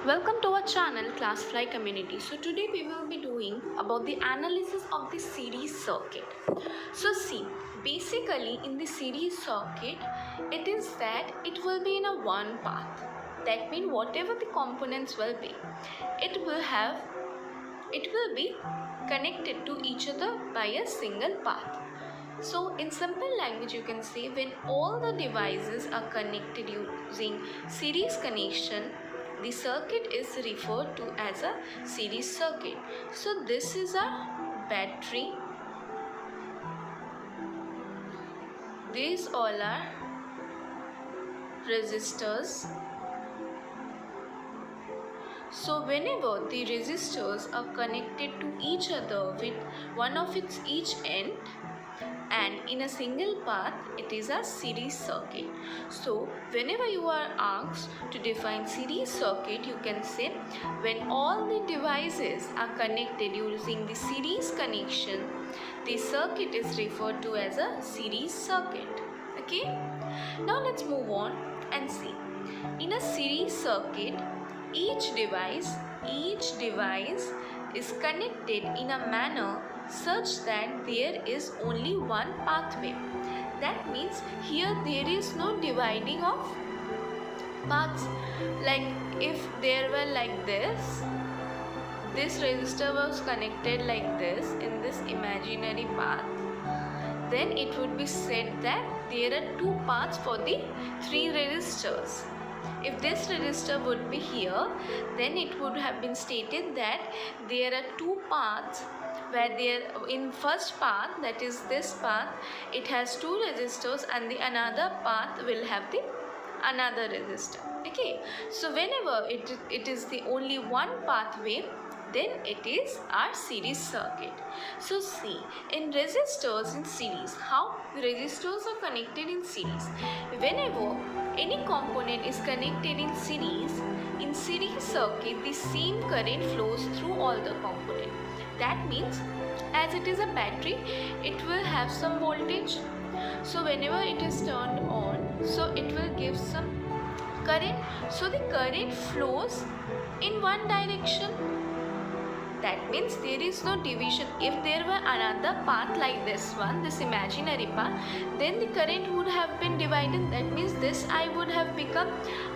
Welcome to our channel Classfly Community. So today we will be doing about the analysis of the series circuit. So see, basically in the series circuit, it is that it will be in a one path. That means whatever the components will be, it will be connected to each other by a single path. So in simple language you can say when all the devices are connected using series connection, the circuit is referred to as a series circuit. So this is a battery. These all are resistors. So whenever the resistors are connected to each other with one of its each end, and in a single path, it is a series circuit. So whenever you are asked to define series circuit, you can say when all the devices are connected using the series connection, the circuit is referred to as a series circuit. Okay, now let's move on and see. In a series circuit, each device is connected in a manner such that there is only one pathway. That means here there is no dividing of paths. Like if there were like this resistor was connected like this in this imaginary path, then it would be said that there are two paths for the three resistors. If this resistor would be here, then it would have been stated that there are two paths where there in first path, that is this path, it has two resistors and the another path will have the another resistor. Okay, so whenever it is the only one pathway, then it is our series circuit. So see, in resistors in series, how resistors are connected in series. Whenever any component is connected in series circuit, the same current flows through all the components. That means as it is a battery, it will have some voltage. So whenever it is turned on, so it will give some current. So the current flows in one direction. That means there is no division. If there were another path like this one, this imaginary path, then the current would have been divided. That means this I would have become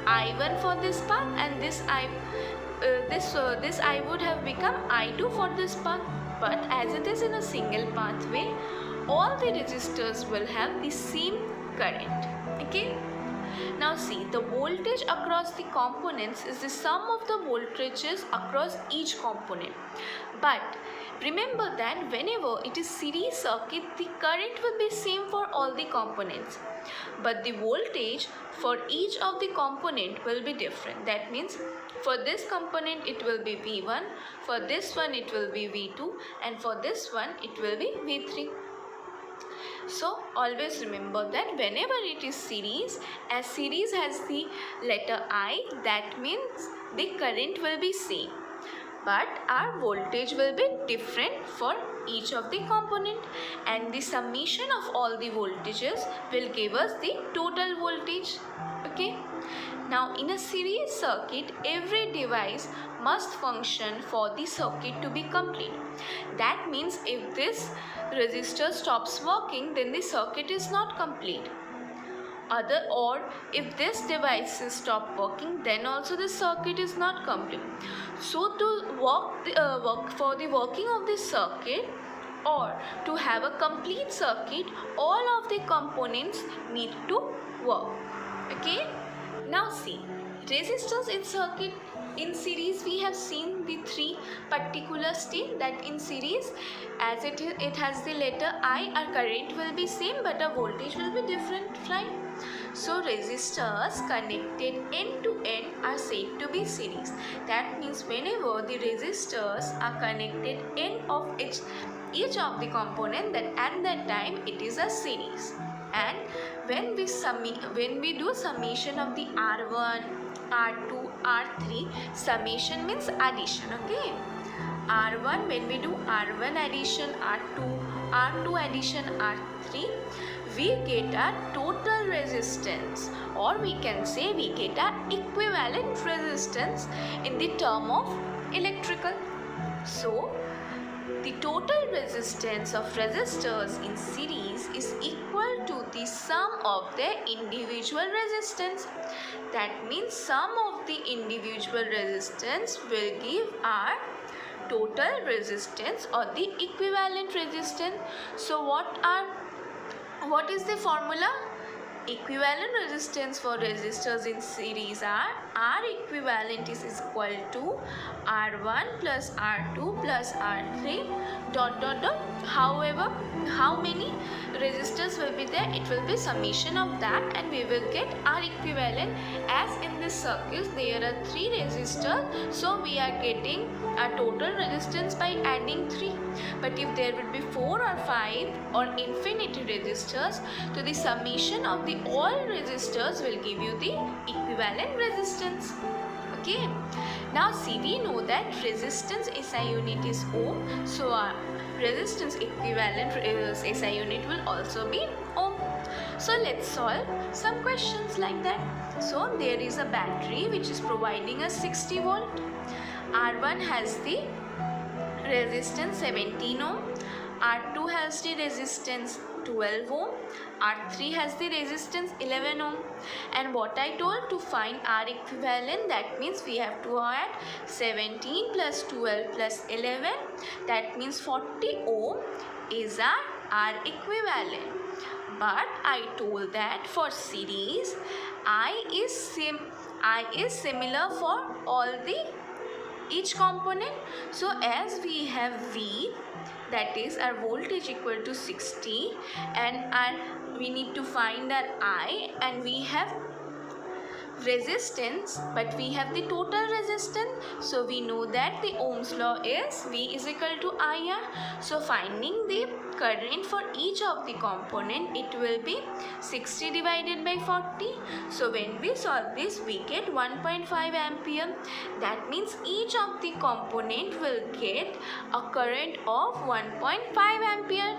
I1 for this path, and this I would have become I2 for this path. But as it is in a single pathway, all the resistors will have the same current. Okay. Now see, the voltage across the components is the sum of the voltages across each component. But remember that whenever it is series circuit, the current will be same for all the components. But the voltage for each of the component will be different. That means for this component it will be V1, for this one it will be V2, and for this one it will be V3. So always remember that whenever it is series, as series has the letter I, that means the current will be same, but our voltage will be different for each of the component, and the summation of all the voltages will give us the total voltage. Okay. Now in a series circuit, every device must function for the circuit to be complete. That means if this resistor stops working, then the circuit is not complete. Or if this device stop working, then also the circuit is not complete. So to work for the working of this circuit, or to have a complete circuit, all of the components need to work. Okay. Now see, resistors in circuit in series, we have seen the three particular state that in series, as it has the letter I, our current will be same but our voltage will be different, right? So resistors connected end to end are said to be series. That means whenever the resistors are connected end of each of the component, then at that time it is a series. And when we do summation of the R1, R2, R3, summation means addition. Okay, R1, when we do R1 addition, R2 addition, R3, we get a total resistance, or we can say we get a equivalent resistance in the term of electrical. So the total resistance of resistors in series is equal to the sum of their individual resistance. That means sum of the individual resistance will give our total resistance or the equivalent resistance. So what is the formula? Equivalent resistance for resistors in series are R equivalent is equal to R1 plus R2 plus R3 ... However, how many resistors will be there? It will be summation of that, and we will get R equivalent. As in this circuit there are 3 resistors, so we are getting a total resistance by adding 3. But if there will be 4 or 5 or infinity resistors, so the summation of the all resistors will give you the equivalent resistance. Okay, now see, we know that resistance SI unit is ohm, so our resistance equivalent SI unit will also be ohm. So let's solve some questions like that. So there is a battery which is providing a 60 volt. R1 has the resistance 17 ohm, R2 has the resistance 12 ohm, R3 has the resistance 11 ohm. And what I told, to find R equivalent, that means we have to add 17 plus 12 plus 11, that means 40 ohm is our R equivalent. But I told that for series I is similar for all the each component. So as we have V, that is our voltage equal to 60, and we need to find our I, and we have resistance, but we have the total resistance. So we know that the Ohm's law is V is equal to IR. So finding the current for each of the component, it will be 60 divided by 40. So when we solve this, we get 1.5 ampere. That means each of the component will get a current of 1.5 ampere,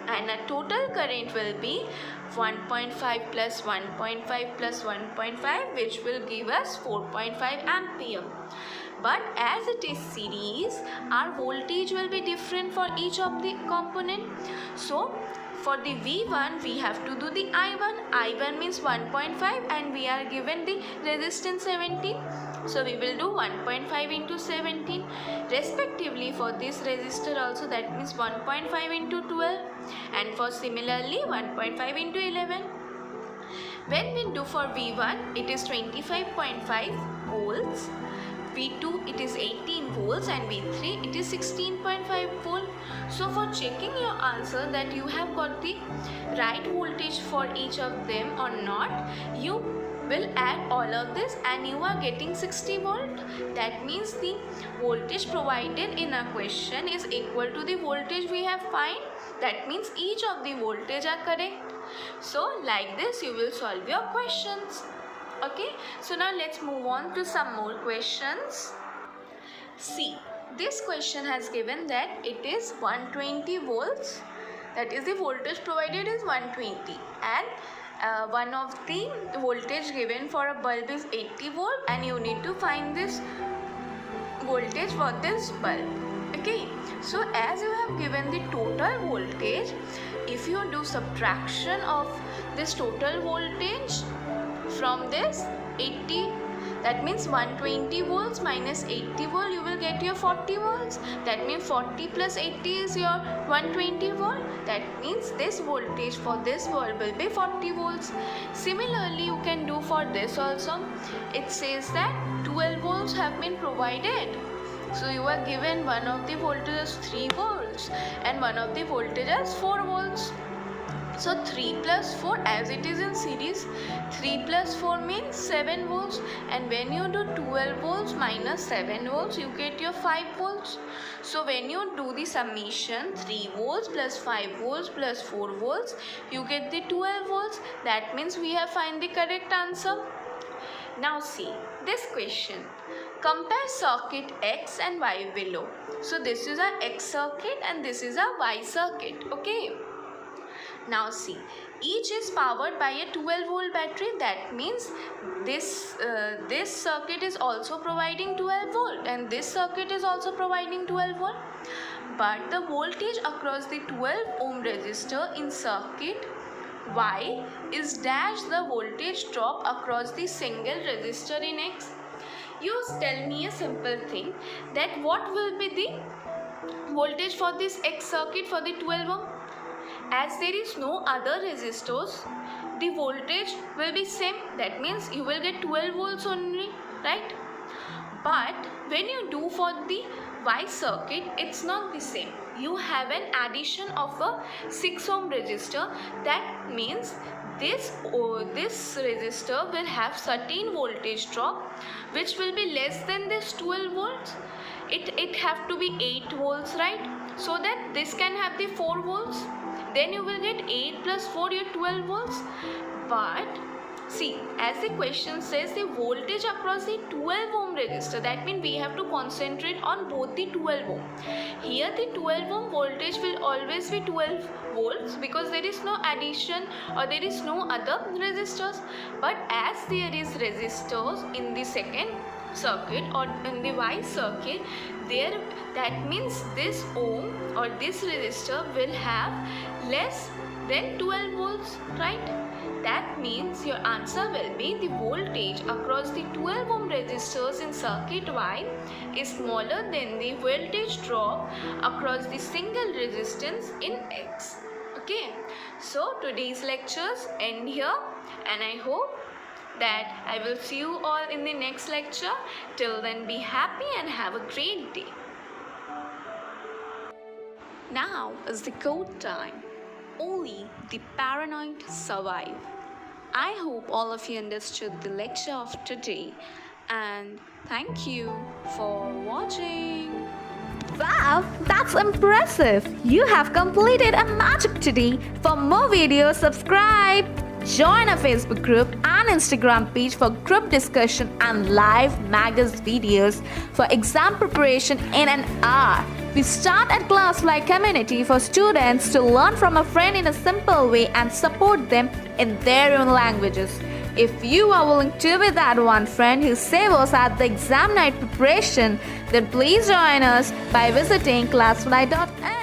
and a total current will be 1.5 plus 1.5 plus 1.5, which will give us 4.5 ampere. But as it is series, our voltage will be different for each of the component. So for the V1 we have to do the I1. I1 means 1.5, and we are given the resistance 17. So we will do 1.5 into 17 respectively for this resistor also, that means 1.5 into 12, and for similarly 1.5 into 11. When we do for V1, it is 25.5 volts, V2 it is 18 volts, and V3 it is 16.5 volt. So for checking your answer that you have got the right voltage for each of them or not, you will add all of this and you are getting 60 volt. That means the voltage provided in a question is equal to the voltage we have find. That means each of the voltage are correct. So like this you will solve your questions. Okay, so now let's move on to some more questions. See, this question has given that it is 120 volts, that is the voltage provided is 120, and one of the voltage given for a bulb is 80 volt, and you need to find this voltage for this bulb. Okay, so as you have given the total voltage, if you do subtraction of this total voltage from this 80, that means 120 volts minus 80 volt, you will get your 40 volts. That means 40 plus 80 is your 120 volt. That means this voltage for this bulb will be 40 volts. Similarly, you can do for this also. It says that 12 volts have been provided. So you are given one of the voltages 3 volts and one of the voltages 4 volts. So 3 plus 4, as it is in series, 3 plus 4 means 7 volts, and when you do 12 volts minus 7 volts, you get your 5 volts. So when you do the summation, 3 volts plus 5 volts plus 4 volts, you get the 12 volts. That means we have find the correct answer. Now see this question. Compare circuit X and Y below. So this is a X circuit and this is a Y circuit. Okay. Now see, each is powered by a 12-volt battery. That means this circuit is also providing 12 volt and this circuit is also providing 12 volt. But the voltage across the 12 ohm resistor in circuit Y is dash the voltage drop across the single resistor in X. You tell me a simple thing, that what will be the voltage for this X circuit for the 12 ohm? As there is no other resistors, the voltage will be same. That means you will get 12 volts only, right? But when you do for the Y circuit, it's not the same. You have an addition of a 6 ohm resistor. That means this resistor will have certain voltage drop which will be less than this 12 volts. It have to be 8 volts, right? So that this can have the 4 volts. Then you will get 8 plus 4, your 12 volts. But see, as the question says, the voltage across the 12 ohm resistor, that means we have to concentrate on both the 12 ohm. Here the 12 ohm voltage will always be 12 volts because there is no addition or there is no other resistors. But as there is resistors in the second circuit or in the Y circuit, there, that means this ohm or this resistor will have less than 12 volts, right? That means your answer will be the voltage across the 12 ohm resistors in circuit Y is smaller than the voltage drop across the single resistance in X. Okay, so today's lectures end here, and I hope that I will see you all in the next lecture. Till then, be happy and have a great day. Now is the code time. Only the paranoid survive. I hope all of you understood the lecture of today, and thank you for watching. Wow, that's impressive! You have completed a magic today. For more videos, subscribe. Join our Facebook group and Instagram page for group discussion and live magazine videos for exam preparation in an hour. We start at Classfly community for students to learn from a friend in a simple way and support them in their own languages. If you are willing to be that one friend who saves us at the exam night preparation, then please join us by visiting classfly.in.